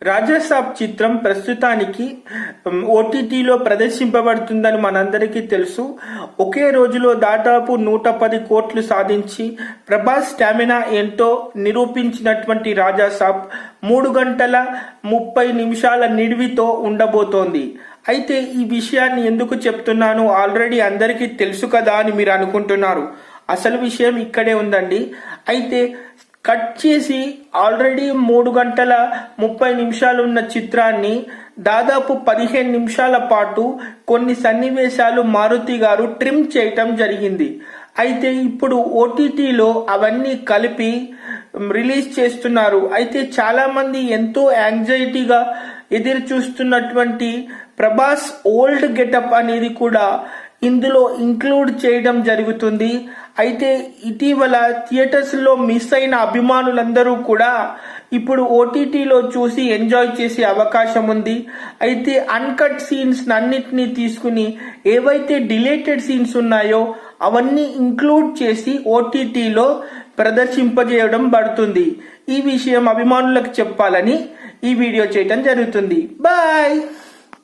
రాజాసాబ్ చిత్రం ప్రస్తుతానికి ఓటీటీలో ప్రదర్శింపబడుతుందని మనందరికీ తెలుసు. ఒకే రోజులో దాదాపు 110 కోట్లు సాధించి ప్రభాస్ స్టామినా ఏంటో నిరూపించినటువంటి రాజాసాబ్ 3 గంటల 30 నిమిషాల నిడివితో ఉండబోతోంది. అయితే ఈ విషయాన్ని ఎందుకు చెప్తున్నాను, ఆల్రెడీ అందరికీ తెలుసు కదా అని మీరు అనుకుంటున్నారు. అసలు విషయం ఇక్కడే ఉందండి. అయితే కట్ చేసి ఆల్రెడీ 3 గంటల 30 నిమిషాలు ఉన్న చిత్రాన్ని దాదాపు 15 నిమిషాల పాటు కొన్ని సన్నివేశాలు మారుతి గారు ట్రిమ్ చేయటం జరిగింది. అయితే ఇప్పుడు ఓటీటీలో అవన్నీ కలిపి రిలీజ్ చేస్తున్నారు. అయితే చాలా మంది ఎంతో యాంగ్జైటీగా ఎదురు చూస్తున్నటువంటి ప్రభాస్ ఓల్డ్ గెటప్ అనేది కూడా ఇందులో ఇంక్లూడ్ చేయడం జరుగుతుంది. అయితే ఇటీవల థియేటర్స్లో మిస్ అయిన అభిమానులందరూ కూడా ఇప్పుడు ఓటీటీలో చూసి ఎంజాయ్ చేసే అవకాశం ఉంది. అయితే అన్కట్ సీన్స్ అన్నిటినీ తీసుకుని ఏవైతే డిలేటెడ్ సీన్స్ ఉన్నాయో అవన్నీ ఇంక్లూడ్ చేసి ఓటీటీలో ప్రదర్శింపజేయడం పడుతుంది. ఈ విషయం అభిమానులకు చెప్పాలని ఈ వీడియో చేయడం జరుగుతుంది. బాయ్.